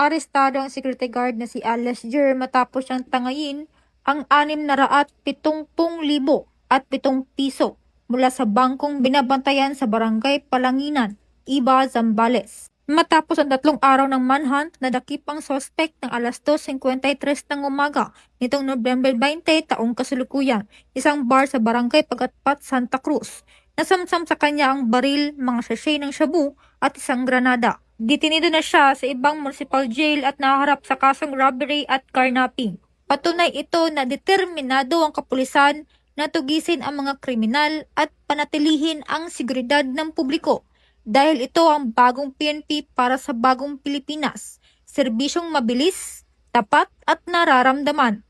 Naarestado ang security guard na si Alice Jer matapos siyang tangayin ang 670,000 at 7 piso mula sa bangkong binabantayan sa barangay Palanginan, Iba, Zambales. Matapos ang 3 araw ng manhunt, nadakip ang suspect ng alas 2:53 ng umaga nitong November 20 taong kasalukuyan, isang bar sa barangay Pagatpat, Santa Cruz. Nasamsam sa kanya ang baril, mga sachet ng shabu at isang granada. Ditinido na siya sa ibang municipal jail at naharap sa kasong robbery at carnapping. Patunay ito na determinado ang kapulisan na tugisin ang mga kriminal at panatilihin ang seguridad ng publiko. Dahil ito ang bagong PNP para sa bagong Pilipinas, serbisyong mabilis, tapat at nararamdaman.